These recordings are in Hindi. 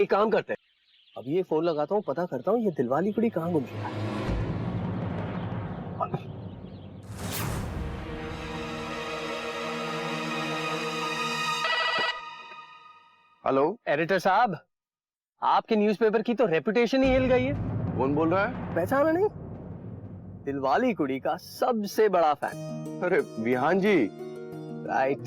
एक काम करते हैं, अब ये फोन लगाता हूँ, पता करता हूँ ये दिलवाली कुड़ी कहाँ गुम गया है। हेलो एडिटर साहब, आपके न्यूज़पेपर की तो रेपुटेशन ही हिल गई है। कौन बोल रहा है? पहचाना नहीं? दिलवाली कुड़ी का सबसे बड़ा फैन। अरे विहान जी, राइट।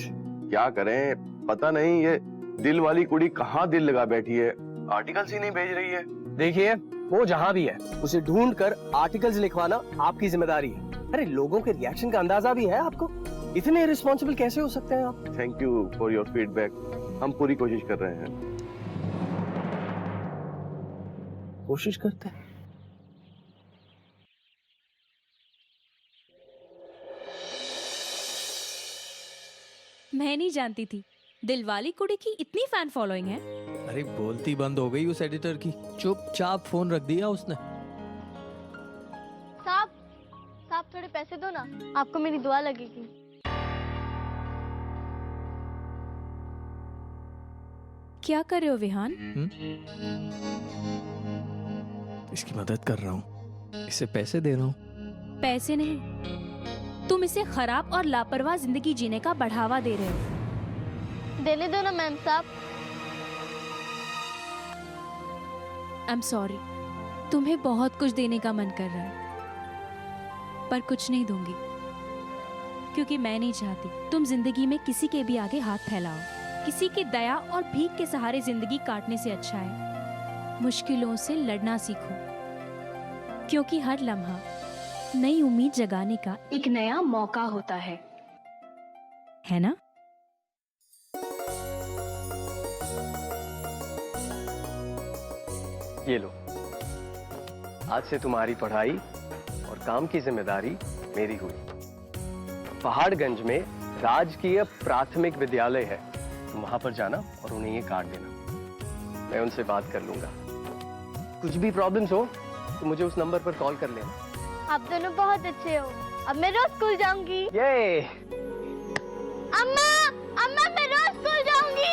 क्या करें, पता नहीं ये दिल वाली कुड़ी कहाँ दिल लगा बैठी है, आर्टिकल्स ही नहीं भेज रही है। देखिए, वो जहां भी है उसे ढूंढ कर आर्टिकल्स लिखवाना आपकी जिम्मेदारी है। अरे लोगों के रिएक्शन का अंदाजा भी है आपको? इतने रिस्पॉन्सिबल कैसे हो सकते हैं आप? Thank you for your feedback, हम पूरी कोशिश कर रहे हैं। कोशिश करते हैं। मैं नहीं जानती थी दिलवाली कुड़ी की इतनी फैन फॉलोइंग है। अरे बोलती बंद हो गई उस एडिटर की, चुपचाप फोन रख दिया उसने। साहब, साहब थोड़े पैसे दो ना, आपको मेरी दुआ लगेगी। क्या कर रहे हो विहान? इसकी मदद कर रहा हूँ, इसे पैसे दे रहा हूँ। पैसे नहीं, तुम इसे खराब और लापरवाह जिंदगी जीने का बढ़ावा दे रहे हो। देने दो ना मैम साहब। आई एम सॉरी, तुम्हें बहुत कुछ देने का मन कर रहा है, पर कुछ नहीं दूंगी, क्योंकि मैं नहीं चाहती तुम जिंदगी में किसी के भी आगे हाथ फैलाओ। किसी की दया और भीख के सहारे जिंदगी काटने से अच्छा है मुश्किलों से लड़ना सीखो, क्योंकि हर लम्हा नई उम्मीद जगाने का एक नया मौका होता है ना? ये लो, आज से तुम्हारी पढ़ाई और काम की जिम्मेदारी मेरी हुई। पहाड़गंज में राजकीय प्राथमिक विद्यालय है, तुम वहां पर जाना और उन्हें ये कार्ड देना। मैं उनसे बात कर लूंगा। कुछ भी प्रॉब्लम्स हो तो मुझे उस नंबर पर कॉल कर लेना। आप दोनों बहुत अच्छे हो, अब मैं रोज स्कूल जाऊंगी। ये अम्मा, अम्मा मैं रोज स्कूल जाऊंगी।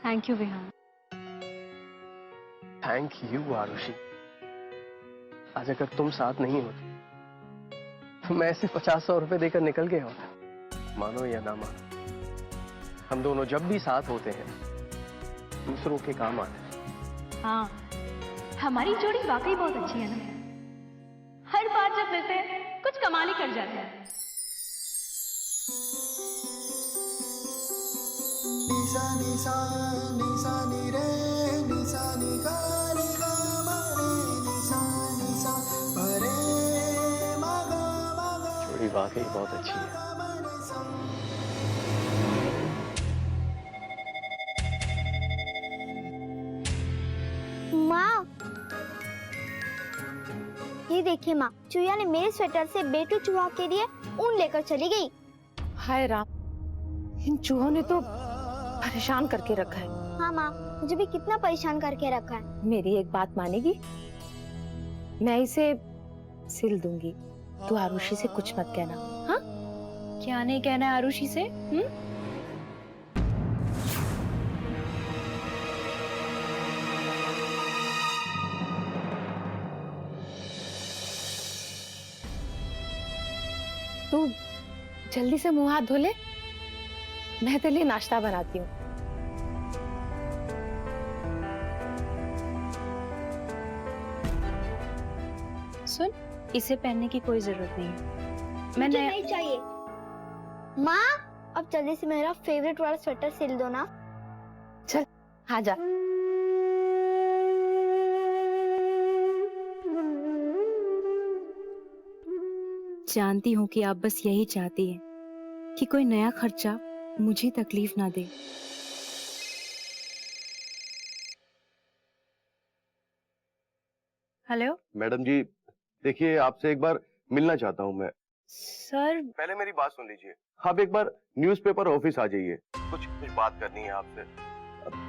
Thank you Vihaan. Thank you Aarushi. आज अगर तुम साथ नहीं होती तो मैं ऐसे 50-100 रुपए देकर निकल गया होता। मानो या ना मानो, हम दोनों जब भी साथ होते हैं दूसरों के काम आते हैं। हाँ, हमारी जोड़ी वाकई बहुत अच्छी है ना। हर बार जब मिलते हैं कुछ कमाल ही कर जाते हैं। निसा निसा निसा नि रे निसा नि गा मा रे निसा निसा परे मा गा जोड़ी वाकई बहुत अच्छी है। माँ, ये देखिए माँ, चूया ने मेरे स्वेटर से बेटू चूहा के लिए ऊन लेकर चली गई। हाय राम, इन चूहों ने तो परेशान करके रखा है। हाँ माँ, मुझे भी कितना परेशान करके रखा है। मेरी एक बात मानेगी? मैं इसे सिल दूंगी, तू आरुषि से कुछ मत कहना। हाँ, क्या नहीं कहना है आरुषि से? तू जल्दी से मुंह हाथ धो ले, मैं तेरे लिए नाश्ता बनाती हूँ। सुन, इसे पहनने की कोई जरूरत नहीं है। मुझे नहीं चाहिए। माँ, अब जल्दी से मेरा फेवरेट वाला स्वेटर सिल दो ना। चल आ जा। जानती हूँ कि आप बस यही चाहती हैं कि कोई नया खर्चा मुझे तकलीफ ना दे। हेलो मैडम जी, देखिए आपसे एक बार मिलना चाहता हूँ मैं। सर। पहले मेरी बात सुन लीजिए, आप एक बार न्यूज़पेपर ऑफिस आ जाइए, कुछ कुछ बात करनी है आपसे।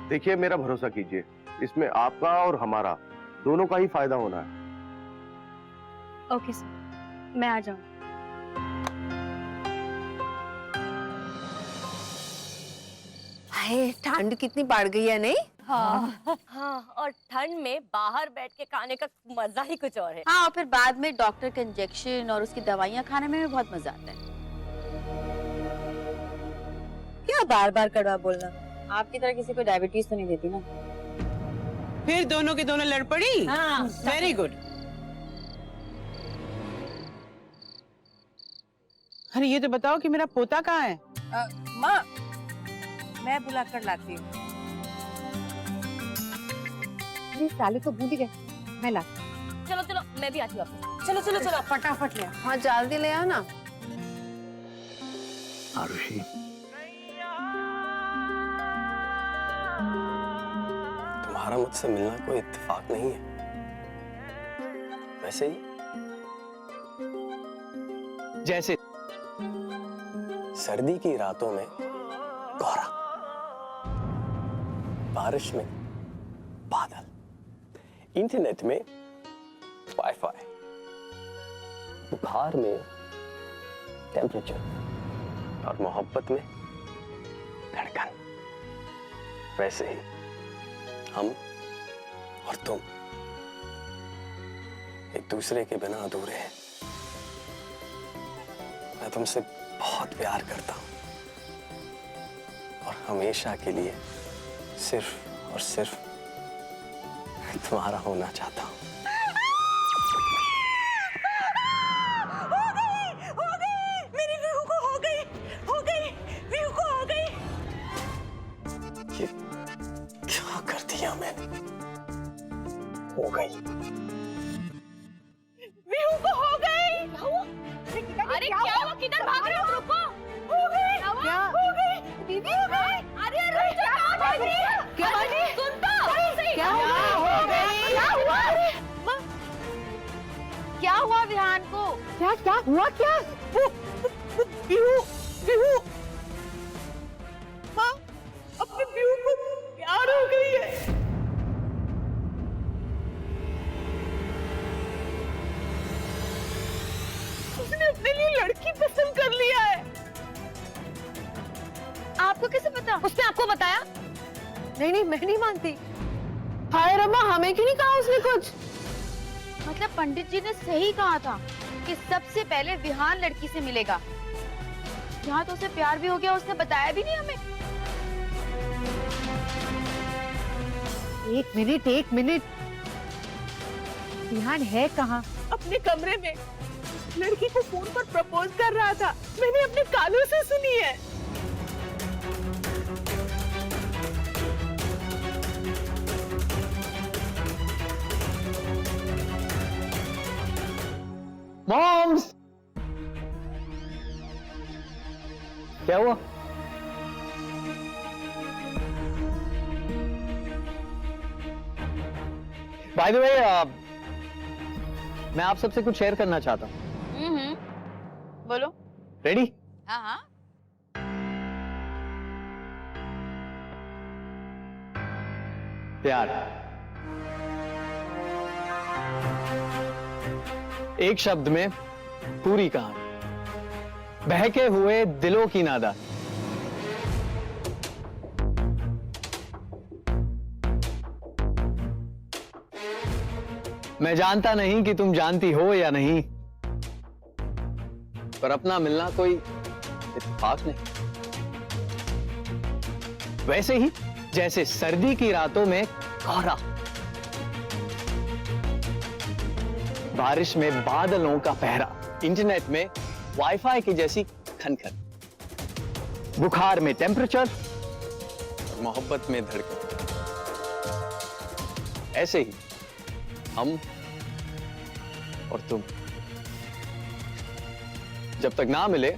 देखिए मेरा भरोसा कीजिए, इसमें आपका और हमारा दोनों का ही फायदा होना है। ओके सर, मैं आ जाऊँ। हाय ठंड कितनी बढ़ गई है नहीं? हाँ, और ठंड में बाहर बैठ के खाने का मजा ही कुछ और है। हाँ, और फिर बाद में डॉक्टर के इंजेक्शन और उसकी दवाइयाँ खाने में भी बहुत मजा आता है। क्या बार बार कड़वा बोलना? आपकी तरह किसी को डायबिटीज तो नहीं देती ना? फिर दोनों के दोनों लड़ पड़ी? हाँ, वेरी गुड। अरे ये तो बताओ कि मेरा पोता कहाँ है? माँ, मैं बुला कर लाती हूँ। साले तो भूल ही गए, मैं ला। चलो चलो, मैं भी आती हूँ आपके। चलो चलो चलो, फटाफट ले। हाँ जल्दी ले आओ ना। आरुषि, तुम्हारा मुझसे मिलना कोई इत्तेफाक नहीं है। वैसे ही जैसे सर्दी की रातों में कोहरा, बारिश में बादल, इंटरनेट में वाईफाई, बुखार में टेम्परेचर और मोहब्बत में धड़कन, वैसे ही हम और तुम एक दूसरे के बिना अधूरे हैं। मैं तुमसे बहुत प्यार करता हूं और हमेशा के लिए सिर्फ और सिर्फ तुम्हारा होना चाहता हूं। मेरी वीहू को हो गई, वीहू को हो गई। ये क्या कर दिया मैंने? हो गई। वीहू को हो गई। अरे क्या हुआ? किधर भाग रहे हो? रुको। हो गई। क्या? हो गई। दीदी हो गई। अरे रुक जा, कहाँ भाग रही है? क्या? सुन तो। क्या हो गई? क्या हुआ? क्या हुआ विहान को? क्या क्या हुआ क्या? वीहू माँ, अपने वीहू को प्यार हो गई है। उसने अपने लिए लड़की पसंद कर लिया है। आपको कैसे पता? उसने आपको बताया? नहीं नहीं मैं नहीं मानती। हाय रमा, हमें क्यों नहीं कहा उसने कुछ? मतलब पंडित जी ने सही कहा था कि सबसे पहले विहान लड़की से मिलेगा। यहाँ तो उसे प्यार भी हो गया, उसने बताया भी नहीं हमें। एक मिनट, विहान है कहाँ? अपने कमरे में लड़की को फोन पर प्रपोज कर रहा था। मैंने अपने कानों से सुनी है। मॉम्स, क्या हुआ? बाय द वे, मैं आप सबसे कुछ शेयर करना चाहता हूँ। बोलो। रेडी? हाँ हाँ। प्यार, एक शब्द में पूरी कहानी, बहके हुए दिलों की नादानी। मैं जानता नहीं कि तुम जानती हो या नहीं, पर अपना मिलना कोई इत्तेफाक नहीं। वैसे ही जैसे सर्दी की रातों में कोहरा, बारिश में बादलों का पहरा, इंटरनेट में वाईफाई की जैसी खनखन, बुखार में टेम्परेचर और मोहब्बत में धड़कन, ऐसे ही हम और तुम जब तक ना मिले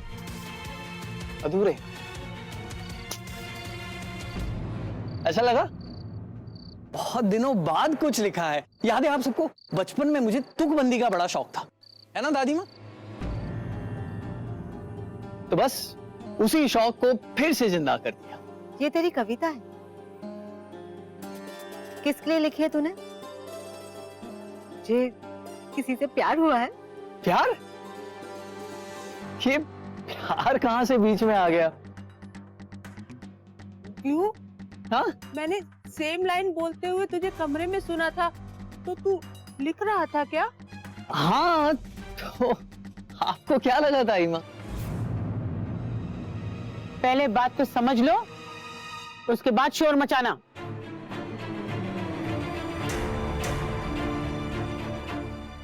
अधूरे। ऐसा लगा बहुत दिनों बाद कुछ लिखा है। याद है आप सबको, बचपन में मुझे तुकबंदी का बड़ा शौक था, है ना दादी माँ? तो बस उसी शौक को फिर से जिंदा कर दिया। ये तेरी कविता है? किसके लिए लिखी है तूने? जे किसी से प्यार हुआ है? प्यार? ये प्यार कहां से बीच में आ गया? क्यों? हाँ? मैंने सेम लाइन बोलते हुए तुझे कमरे में सुना था, तो तू लिख रहा था क्या? हाँ, तो आपको क्या लगा था ईमा? पहले बात तो समझ लो, उसके बाद शोर मचाना।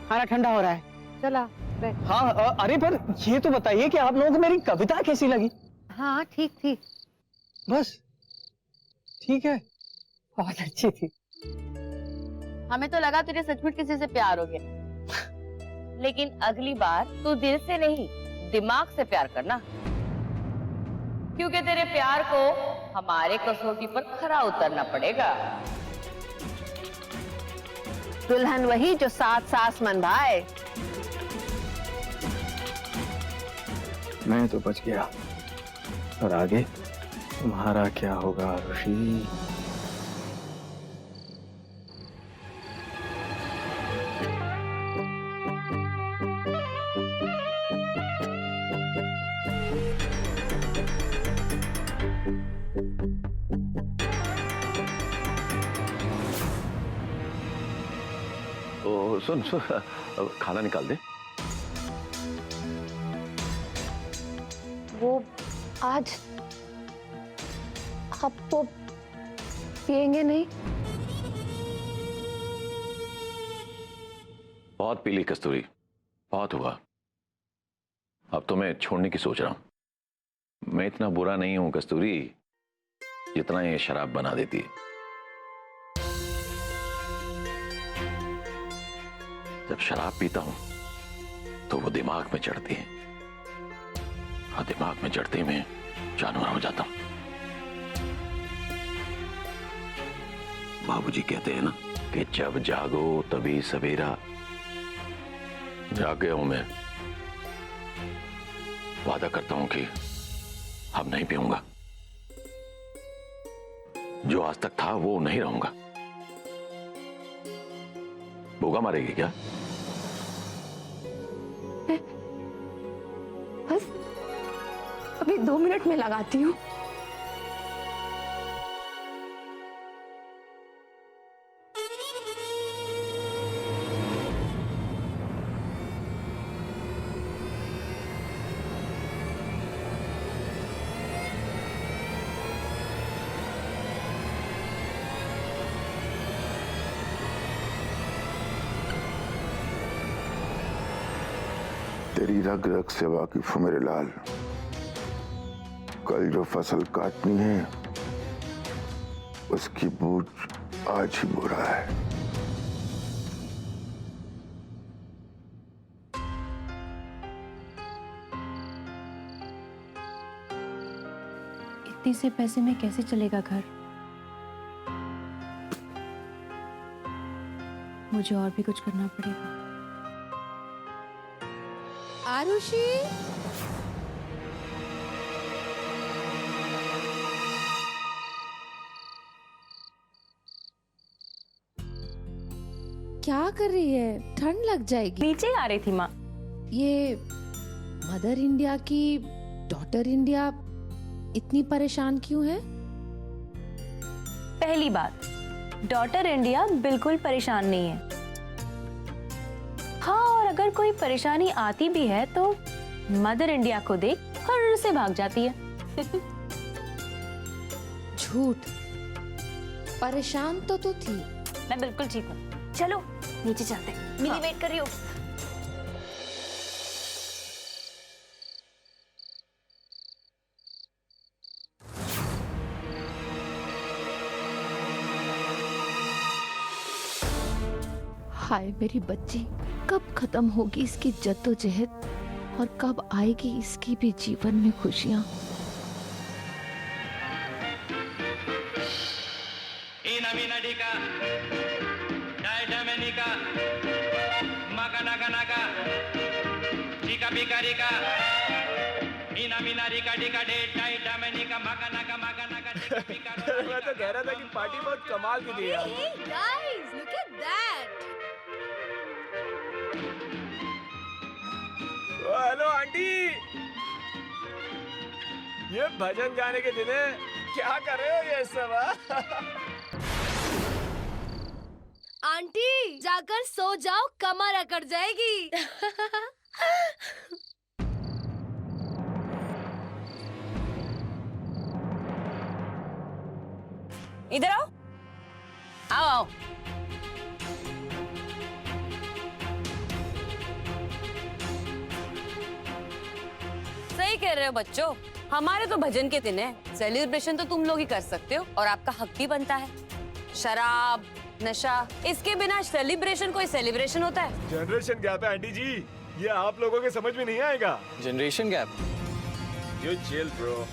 खाना ठंडा हो रहा है, चला बैठ। हाँ, अरे पर ये तो बताइए कि आप लोगों को मेरी कविता कैसी लगी? हाँ ठीक थी। बस ठीक है, बहुत अच्छी थी। हमें तो लगा तुझे सचमुच किसी से प्यार हो गया, लेकिन अगली बार तू दिल से नहीं दिमाग से प्यार करना, क्योंकि तेरे प्यार को हमारे कसौटी पर खरा उतरना पड़ेगा। दुल्हन वही जो 7 सास मनभाए। मैं तो बच गया, और आगे तुम्हारा क्या होगा ऋषि? सुन सुन, खाना निकाल दे। वो आज आप वो पिएंगे नहीं? बहुत पी ली कस्तूरी, बहुत हुआ। अब तो मैं छोड़ने की सोच रहा हूं। मैं इतना बुरा नहीं हूं कस्तूरी, जितना ये शराब बना देती है। जब शराब पीता हूं तो वो दिमाग में चढ़ती है, और दिमाग में चढ़ते में जानवर हो जाता हूं। बाबूजी कहते हैं ना कि जब जागो तभी सवेरा। जाग गया हूं मैं, वादा करता हूं कि अब नहीं पीऊंगा। जो आज तक था वो नहीं रहूंगा। भूखा मारेगी क्या? बस अभी 2 मिनट में लगाती हूँ। तेरी रग रग से वाकिफ हूं मेरे लाल। कल जो फसल काटनी है उसकी बूझ आज ही बो रहा है। इतने से पैसे में कैसे चलेगा घर? मुझे और भी कुछ करना पड़ेगा। आरुषि, क्या कर रही है? ठंड लग जाएगी। नीचे आ रही थी माँ। ये मदर इंडिया की डॉटर इंडिया इतनी परेशान क्यों है? पहली बात, डॉटर इंडिया बिल्कुल परेशान नहीं है। हाँ, और अगर कोई परेशानी आती भी है तो मदर इंडिया को देख फर्र से भाग जाती है। झूठ। परेशान तो तू थी। मैं बिल्कुल ठीक हूँ। चलो नीचे चलते हैं। मिली वेट कर रही हो। हाय मेरी बच्ची, कब खत्म होगी इसकी जद्दोजहद और कब आएगी इसकी भी जीवन में खुशियां? मैं तो कह रहा था कि पार्टी बहुत कमाल की थी यार। Guys, look at that. Hello aunty, ये भजन गाने के दिन है, क्या कर रहे हो ये सब? आंटी जाकर सो जाओ, कमर अकड़ जाएगी। इधर आओ, आओ आओ। सही कह रहे हो बच्चों, हमारे तो भजन के दिन है, सेलिब्रेशन तो तुम लोग ही कर सकते हो और आपका हक भी बनता है। शराब नशा, इसके बिना सेलिब्रेशन कोई सेलिब्रेशन होता है? जनरेशन गैप है आंटी जी, ये आप लोगों के समझ में नहीं आएगा। Generation gap? You chill bro.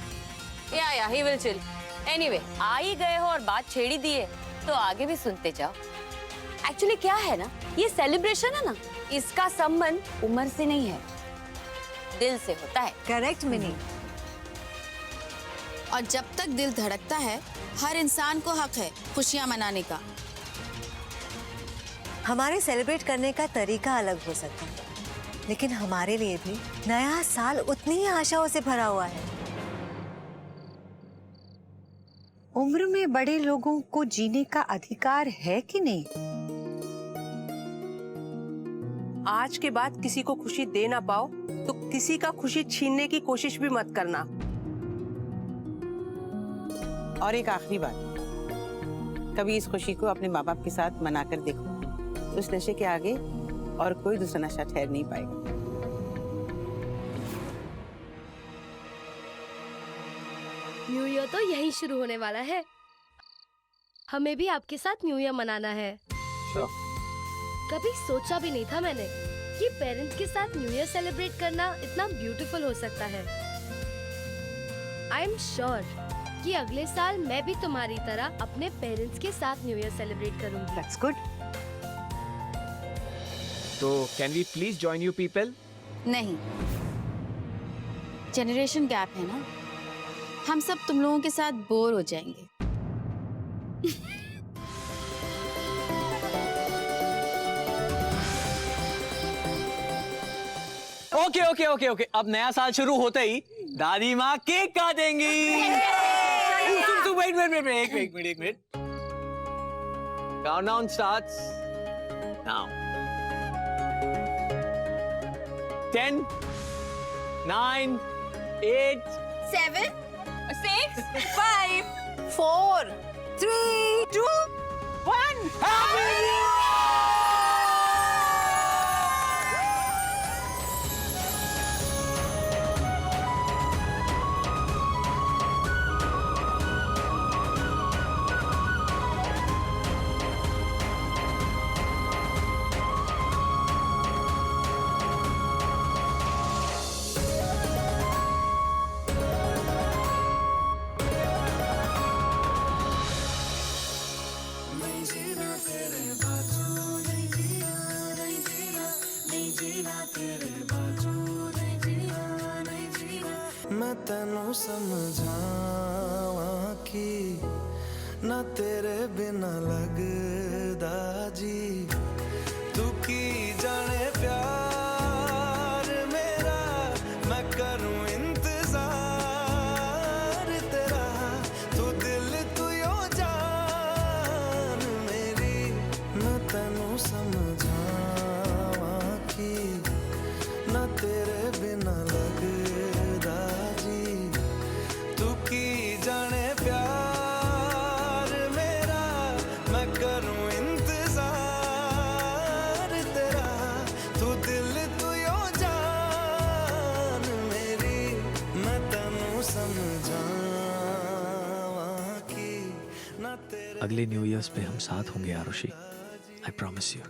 या ही विल चिल। एनीवे, आ ही गए हो और बात छेड़ी दी है तो आगे भी सुनते जाओ। एक्चुअली क्या है ना, ये सेलिब्रेशन है ना, इसका संबंध उम्र से नहीं है, दिल से होता है। Correct mini. और जब तक दिल धड़कता है, हर इंसान को हक है खुशियां मनाने का। हमारे सेलिब्रेट करने का तरीका अलग हो सकता है, लेकिन हमारे लिए भी नया साल उतनी ही आशाओं से भरा हुआ है। उम्र में बड़े लोगों को जीने का अधिकार है कि नहीं? आज के बाद किसी को खुशी दे ना पाओ तो किसी का खुशी छीनने की कोशिश भी मत करना। और एक आखिरी बात, कभी इस खुशी को अपने माँ बाप के साथ मनाकर देखो, उस नशे के आगे और कोई दूसरा नशा ठहर नहीं पाएगा। न्यू ईयर तो यही शुरू होने वाला है, हमें भी आपके साथ न्यू ईयर मनाना है। कभी सोचा भी नहीं था मैंने कि पेरेंट्स के साथ न्यू ईयर सेलिब्रेट करना इतना ब्यूटीफुल हो सकता है। आई एम श्योर कि अगले साल मैं भी तुम्हारी तरह अपने पेरेंट्स के साथ न्यू ईयर सेलिब्रेट करूंगी। That's good. तो can we please join you people? नहीं, जनरेशन गैप है ना, हम सब तुम लोगों के साथ बोर हो जाएंगे। ओके ओके ओके ओके, अब नया साल शुरू होते ही दादी माँ केक काटेंगी। वेट वेट वेट एक minute. Countdown starts now. 10, 9, 8, 7, 6, 5, 4, 3, 2, 1। Happy New Year! मैं तेनू समझावा कि ना तेरे बिना लगदा जी, तू की जाने प्यार मेरा, मैं करूं इंतजार तेरा, तू दिल तू यो जान मेरी। मैं तेनू समझावा कि ना तेरे बिना लगदा जी, तू की जाने प्यार मेरा, मैं करूं इंतजार तेरा, तू दिल तू यो जान मेरी। मैं तेनू समझावा कि ना तेरे। अगले न्यू ईयर्स पे हम साथ होंगे आरुषि, आई प्रॉमिस यू।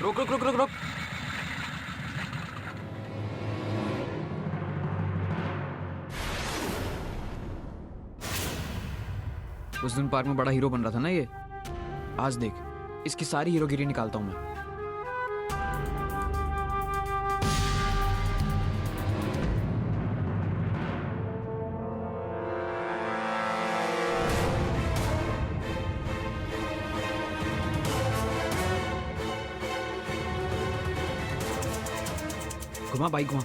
रुक रुक रुक रुक रुक। उस दिन पार्क में बड़ा हीरो बन रहा था ना ये, आज देख इसकी सारी हीरोगिरी निकालता हूं मैं। घुमा बाइक घुमा